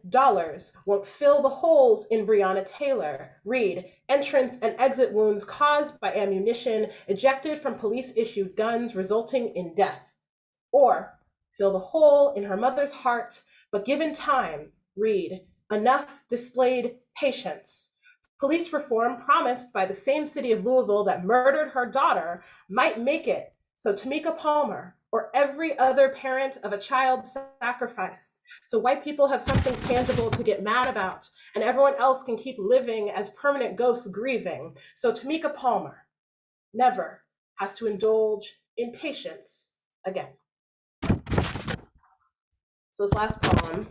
won't fill the holes in Breonna Taylor. Read, entrance and exit wounds caused by ammunition ejected from police-issued guns resulting in death. Or, fill the hole in her mother's heart, but given time, read, enough displayed patience. Police reform promised by the same city of Louisville that murdered her daughter might make it so Tamika Palmer or every other parent of a child sacrificed, so white people have something tangible to get mad about, and everyone else can keep living as permanent ghosts grieving, so Tamika Palmer never has to indulge in patience again. So this last poem,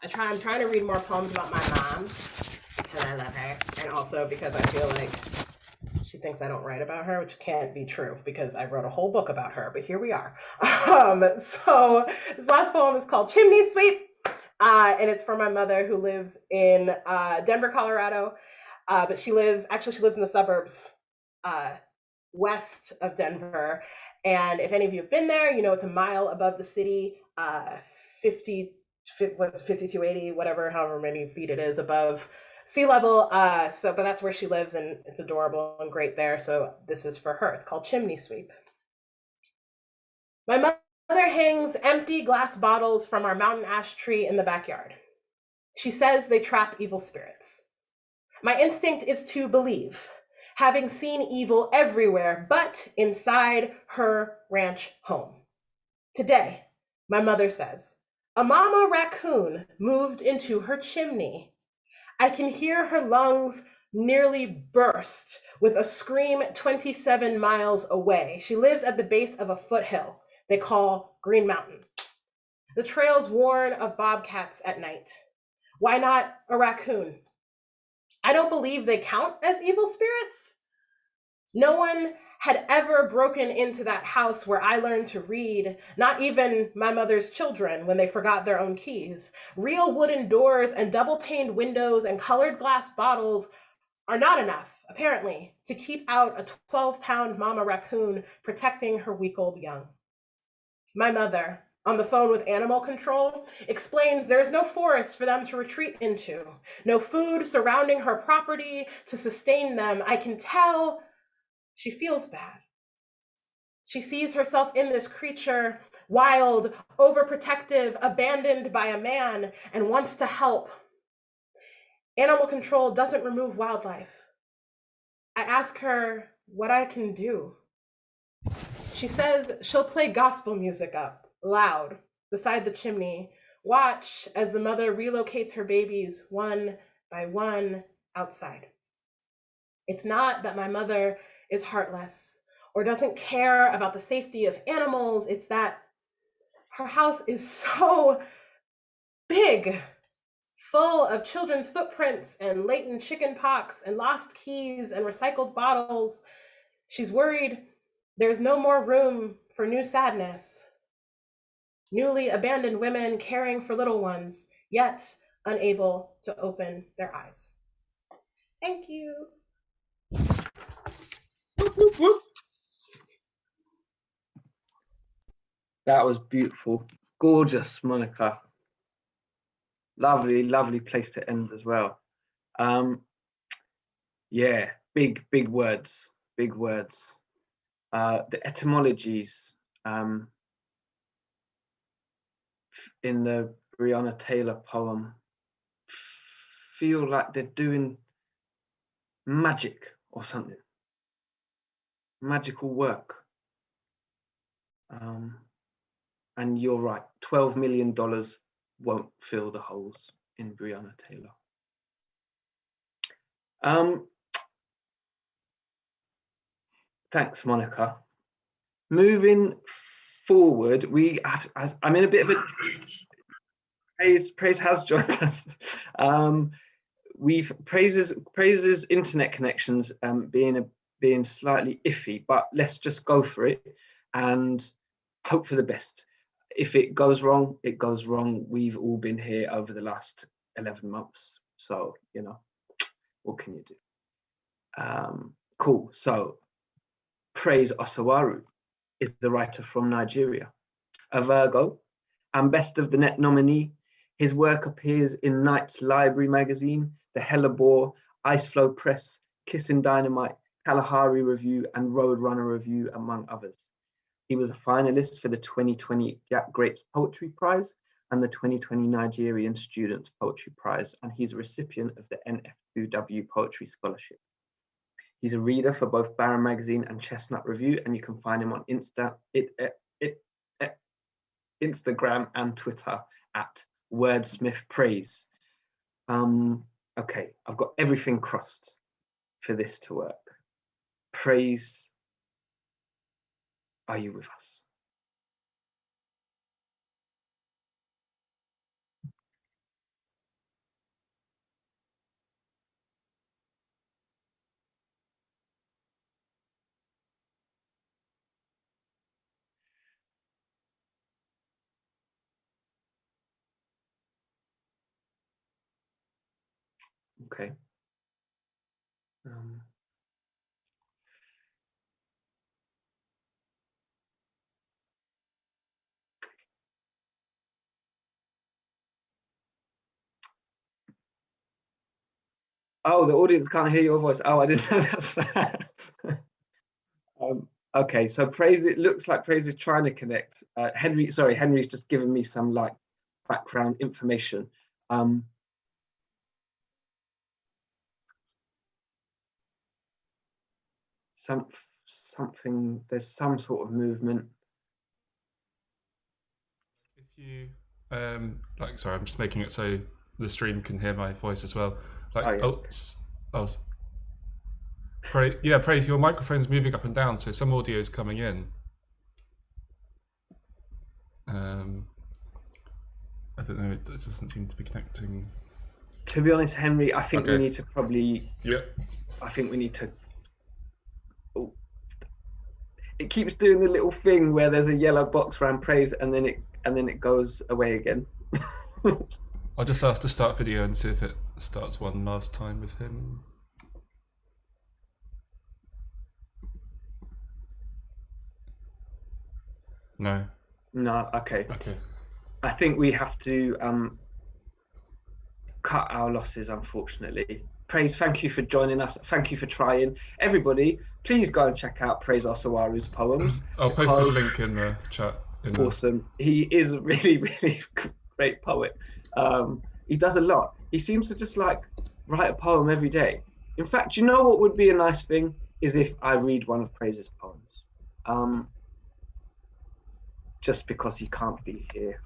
I'm trying to read more poems about my mom, because I love her, and also because I feel like she thinks I don't write about her, which can't be true because I wrote a whole book about her, but here we are. So this last poem is called Chimney Sweep, and it's for my mother who lives in Denver, Colorado, but she lives in the suburbs west of Denver. And if any of you have been there, you know it's a mile above the city, 5280, whatever, however many feet it is above sea level. But that's where she lives, and it's adorable and great there. So this is for her. It's called Chimney Sweep. My mother hangs empty glass bottles from our mountain ash tree in the backyard. She says they trap evil spirits. My instinct is to believe, having seen evil everywhere but inside her ranch home. Today, my mother says, a mama raccoon moved into her chimney. I can hear her lungs nearly burst with a scream 27 miles away. She lives at the base of a foothill they call Green Mountain. The trail's worn of bobcats at night. Why not a raccoon? I don't believe they count as evil spirits. No one had ever broken into that house where I learned to read, not even my mother's children when they forgot their own keys. Real wooden doors and double-paned windows and colored glass bottles are not enough, apparently, to keep out a 12-pound mama raccoon protecting her week-old young. My mother, on the phone with animal control, explains there is no forest for them to retreat into, no food surrounding her property to sustain them. I can tell she feels bad. She sees herself in this creature, wild, overprotective, abandoned by a man, and wants to help. Animal control doesn't remove wildlife. I ask her what I can do. She says she'll play gospel music up, loud, beside the chimney, watch as the mother relocates her babies one by one outside. It's not that my mother is heartless or doesn't care about the safety of animals. It's that her house is so big, full of children's footprints and latent chicken pox and lost keys and recycled bottles. She's worried there's no more room for new sadness. Newly abandoned women caring for little ones, yet unable to open their eyes. Thank you. That was beautiful. Gorgeous, Monica. Lovely, lovely place to end as well. Yeah, big words, big words. The etymologies in the Breonna Taylor poem feel like they're doing magic or something. Magical work. And you're right, $12 million won't fill the holes in Breonna Taylor. Thanks, Monica. Moving forward, I'm in a bit of a praise has joined us. Praises internet connections being slightly iffy, but let's just go for it and hope for the best. If it goes wrong, it goes wrong. We've all been here over the last 11 months. So, you know, what can you do? Cool. So, Praise Osawaru is the writer from Nigeria. A Virgo and Best of the Net nominee. His work appears in Knight's Library magazine, the Hellebore, Iceflow Press, Kissin' Dynamite, Kalahari Review, and Roadrunner Review, among others. He was a finalist for the 2020 Jack Grapes Poetry Prize and the 2020 Nigerian Students Poetry Prize, and he's a recipient of the NF2W Poetry Scholarship. He's a reader for both Barron Magazine and Chestnut Review, and you can find him on Instagram and Twitter at Wordsmith Praise. Okay, I've got everything crossed for this to work. Praise, are you with us? Okay. Oh, the audience can't hear your voice. Oh, I didn't know that. Okay, so Praise, it looks like Praise is trying to connect. Henry's just given me some like background information. Something, there's some sort of movement. If you sorry, I'm just making it so the stream can hear my voice as well. Praise, your microphone's moving up and down, so some audio is coming in. I don't know, it doesn't seem to be connecting. To be honest, Henry, I think we need to it keeps doing the little thing where there's a yellow box around praise, and then it goes away again. I'll just ask to start video and see if it starts one last time with him. No. No, okay. Okay. I think we have to cut our losses, unfortunately. Praise, thank you for joining us. Thank you for trying. Everybody, please go and check out Praise Osawaru's poems. I'll post his link in the chat. Awesome. He is a really, really great poet. He does a lot. He seems to just like write a poem every day. In fact, you know what would be a nice thing is if I read one of Praise's poems. Just because he can't be here,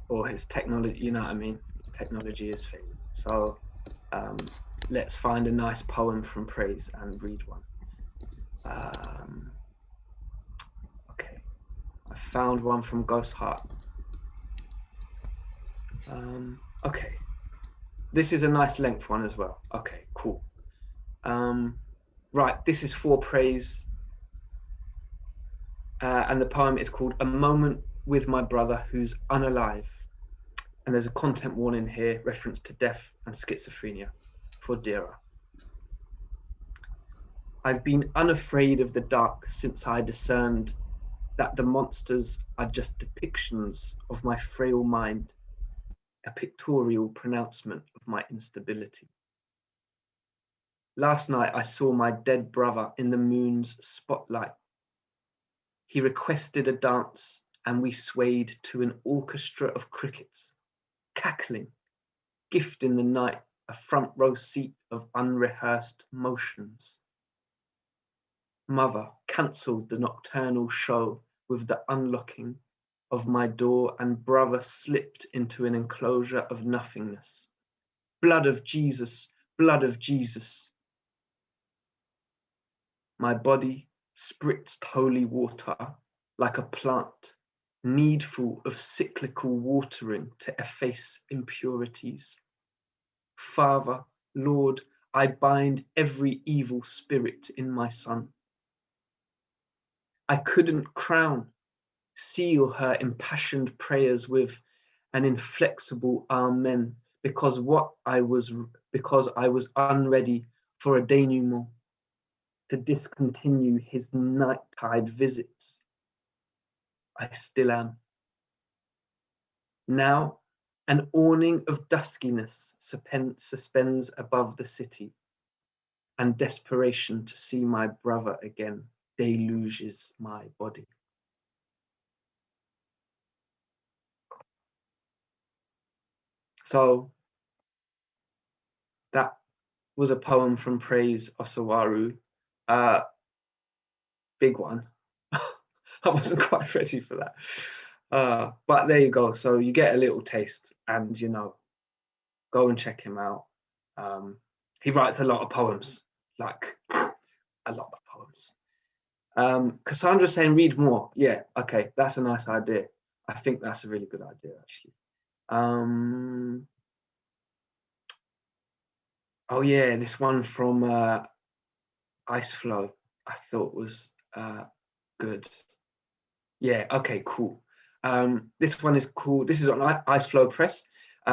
or his technology, you know what I mean? His technology is failing. So let's find a nice poem from Praise and read one. Okay, I found one from Ghost Heart. Okay, this is a nice length one as well. Okay, cool. Right, this is for Praise. And the poem is called A Moment with My Brother Who's Unalive. And there's a content warning here, reference to death and schizophrenia for Dira. I've been unafraid of the dark since I discerned that the monsters are just depictions of my frail mind, a pictorial pronouncement of my instability. Last night I saw my dead brother in the moon's spotlight. He requested a dance and we swayed to an orchestra of crickets, cackling, gift in the night, a front row seat of unrehearsed motions. Mother cancelled the nocturnal show with the unlocking of my door, and brother slipped into an enclosure of nothingness. Blood of Jesus, blood of Jesus. My body spritzed holy water like a plant, needful of cyclical watering to efface impurities. Father, Lord, I bind every evil spirit in my son. I couldn't seal her impassioned prayers with an inflexible amen, because I was unready for a denouement to discontinue his nighttide visits. I still am. Now, an awning of duskiness suspends above the city, and desperation to see my brother again deluges my body. So that was a poem from Praise Osawaru. Big one. I wasn't quite ready for that. But there you go. So you get a little taste, and go and check him out. He writes a lot of poems, like a lot of poems. Cassandra's saying read more. Yeah, okay, that's a nice idea. I think that's a really good idea, actually. Oh yeah, this one from Ice Flow I thought was good. Yeah, okay, cool. This one is called, this is on Ice Flow Press.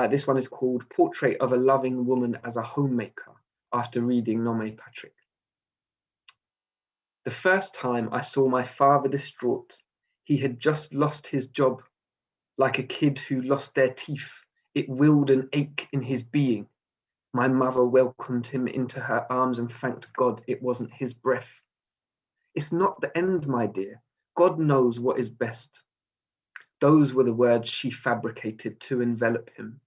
This one is called Portrait of a Loving Woman as a Homemaker, after reading Nome Patrick. The first time I saw my father distraught, he had just lost his job. Like a kid who lost their teeth, it willed an ache in his being. My mother welcomed him into her arms and thanked God it wasn't his breath. It's not the end, my dear. God knows what is best. Those were the words she fabricated to envelop him.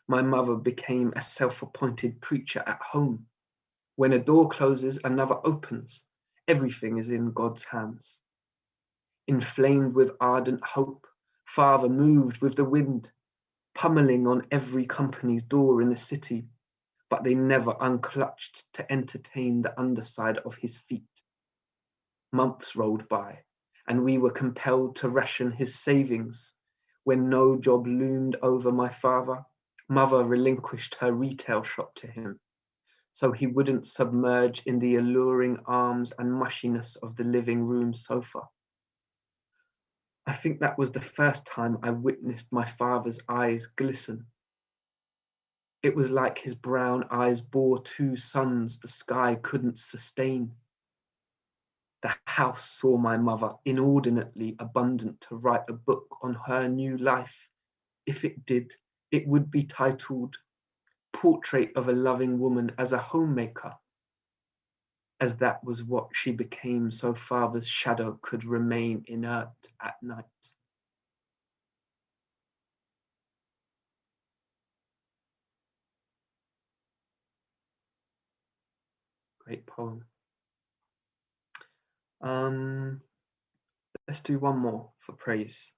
My mother became a self-appointed preacher at home. When a door closes, another opens. Everything is in God's hands. Inflamed with ardent hope, father moved with the wind, pummeling on every company's door in the city, but they never unclutched to entertain the underside of his feet. Months rolled by, and we were compelled to ration his savings. When no job loomed over my father, mother relinquished her retail shop to him, so he wouldn't submerge in the alluring arms and mushiness of the living room sofa. I think that was the first time I witnessed my father's eyes glisten. It was like his brown eyes bore two suns the sky couldn't sustain. The house saw my mother inordinately abundant to write a book on her new life. If it did, it would be titled Portrait of a Loving Woman as a Homemaker, as that was what she became so father's shadow could remain inert at night. Great poem. Let's do one more for praise.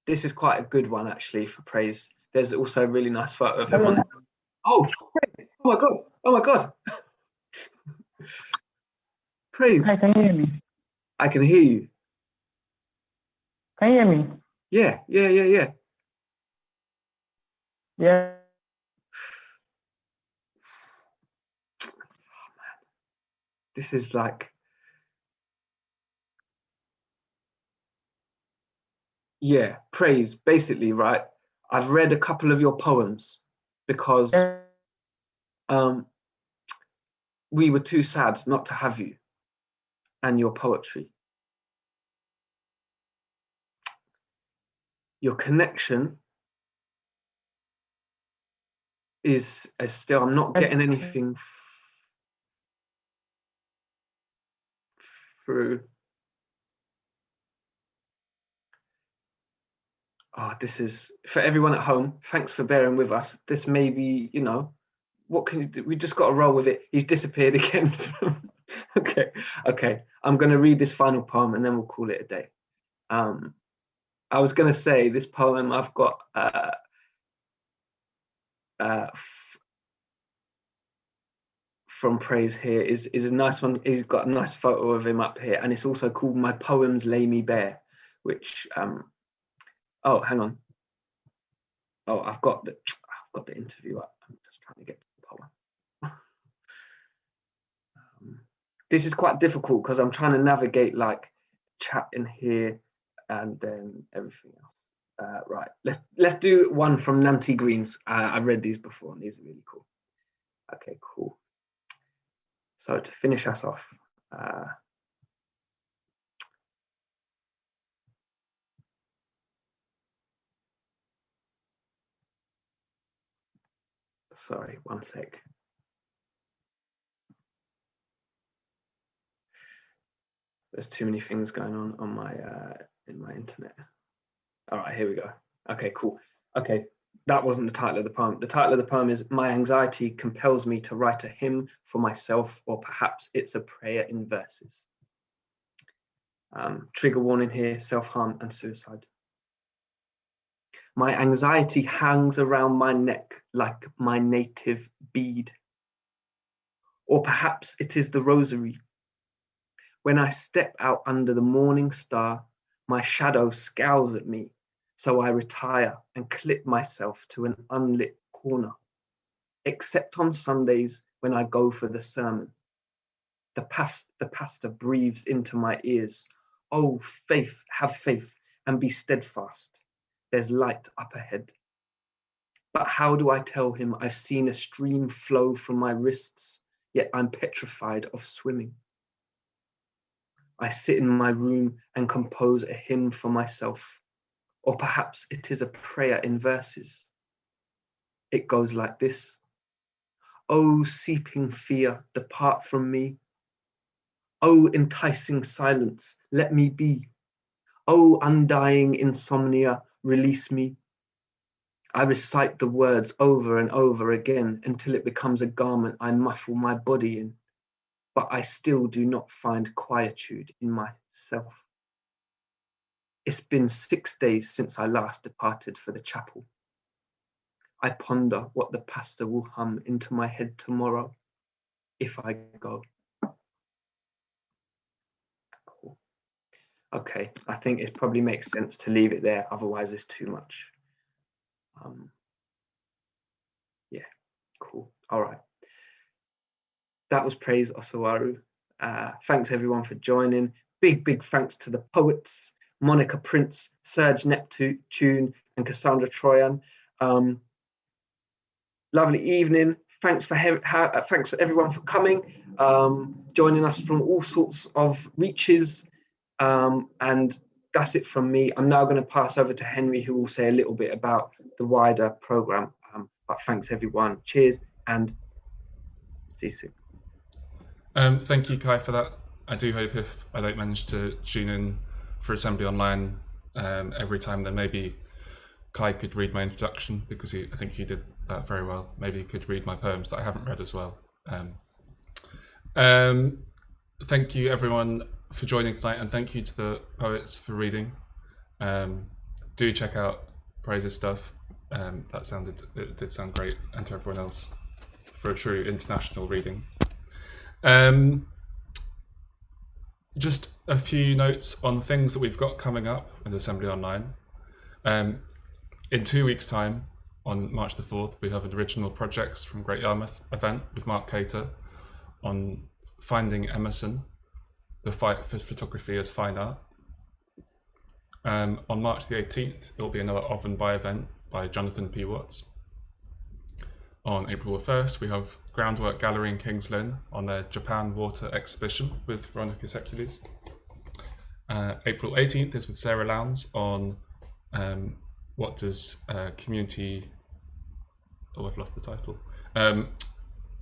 This is quite a good one actually for praise. There's also a really nice photo of him on it. Oh, praise. Oh my god! Oh my god! Praise. Hi, can you hear me? I can hear you. Can you hear me? Yeah. Yeah. This is like, yeah, praise, basically, right? I've read a couple of your poems because we were too sad not to have you and your poetry. Your connection is still, I'm not getting anything through. Oh, this is, for everyone at home, thanks for bearing with us. This may be, you know, what can you do? We just got to roll with it. He's disappeared again. Okay. I'm going to read this final poem and then we'll call it a day. I was going to say this poem I've got from praise here is a nice one. He's got a nice photo of him up here, and it's also called My Poems Lay Me Bare, which oh, hang on. Oh, I've got the interview up. I'm just trying to get the poem. This is quite difficult because I'm trying to navigate like chat in here and then everything else. Right, let's do one from Nancy Green's. I've read these before and these are really cool. Okay, cool. So to finish us off, sorry, one sec. There's too many things going on my in my internet. All right, here we go. Okay, cool. Okay, that wasn't the title of the poem. The title of the poem is My Anxiety Compels Me to Write a Hymn for Myself, or perhaps it's a prayer in verses. Trigger warning here, self-harm and suicide. My anxiety hangs around my neck like my native bead. Or perhaps it is the rosary. When I step out under the morning star, my shadow scowls at me, so I retire and clip myself to an unlit corner, except on Sundays when I go for the sermon. The pastor breathes into my ears, "Oh, faith, have faith and be steadfast. There's light up ahead." But how do I tell him I've seen a stream flow from my wrists, yet I'm petrified of swimming? I sit in my room and compose a hymn for myself, or perhaps it is a prayer in verses. It goes like this. Oh, seeping fear, depart from me. Oh, enticing silence, let me be. Oh, undying insomnia, release me. I recite the words over and over again until it becomes a garment I muffle my body in, but I still do not find quietude in myself. It's been 6 days since I last departed for the chapel. I ponder what the pastor will hum into my head tomorrow if I go. Cool. Okay, I think it probably makes sense to leave it there, otherwise it's too much. Yeah, cool. All right. That was Praise Osawaru. Thanks everyone for joining. Big thanks to the poets, Monica Prince, Serge Neptune, and Cassandra Troyan. Lovely evening. Thanks everyone for coming, joining us from all sorts of reaches. And that's it from me. I'm now going to pass over to Henry, who will say a little bit about the wider program. But thanks everyone. Cheers and see you soon. Thank you, Cai, for that. I do hope if I don't manage to tune in for Assembly Online every time, then maybe Cai could read my introduction, because I think he did that very well. Maybe he could read my poems that I haven't read as well. Thank you everyone for joining tonight, and thank you to the poets for reading. Do check out Praise's stuff. It did sound great, and to everyone else for a true international reading. Just a few notes on things that we've got coming up with Assembly Online. In 2 weeks' time, on March the 4th, we have an Original Projects from Great Yarmouth event with Mark Cater on finding Emerson, the fight for photography as fine art. On March the 18th, it will be another Oven By event by Jonathan P. Watts. On April the 1st, we have Groundwork Gallery in Kings Lynn on their Japan Water exhibition with Veronica Secules. April 18th is with Sarah Lowndes on what does community... Oh, I've lost the title.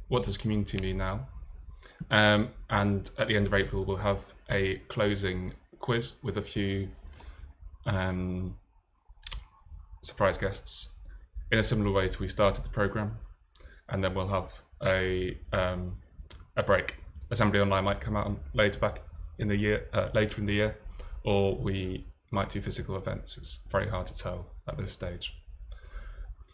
What does community mean now? And at the end of April, we'll have a closing quiz with a few surprise guests in a similar way to we started the program. And then we'll have a break. Assembly Online might come out later in the year, or we might do physical events. It's very hard to tell at this stage.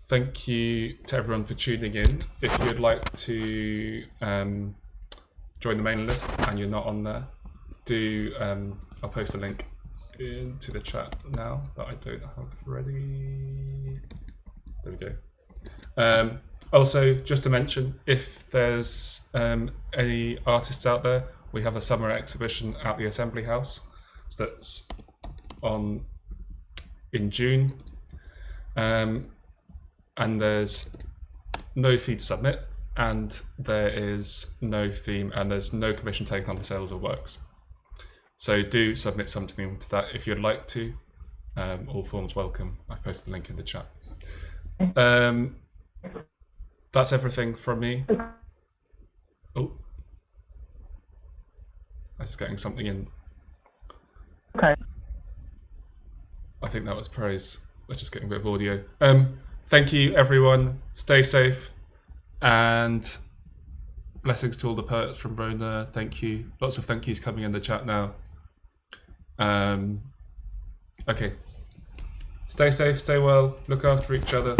Thank you to everyone for tuning in. If you'd like to join the mailing list and you're not on there, I'll post a link into the chat now that I don't have ready. There we go. Also, just to mention, if there's any artists out there, we have a summer exhibition at the Assembly House that's on in June. And there's no fee to submit, and there is no theme, and there's no commission taken on the sales of works. So do submit something to that if you'd like to. All forms welcome. I've posted the link in the chat. That's everything from me. Oh, I was just getting something in. Okay. I think that was praise. We're just getting a bit of audio. Thank you, everyone. Stay safe, and blessings to all the poets from Rona. Thank you. Lots of thank yous coming in the chat now. Okay. Stay safe, stay well, look after each other.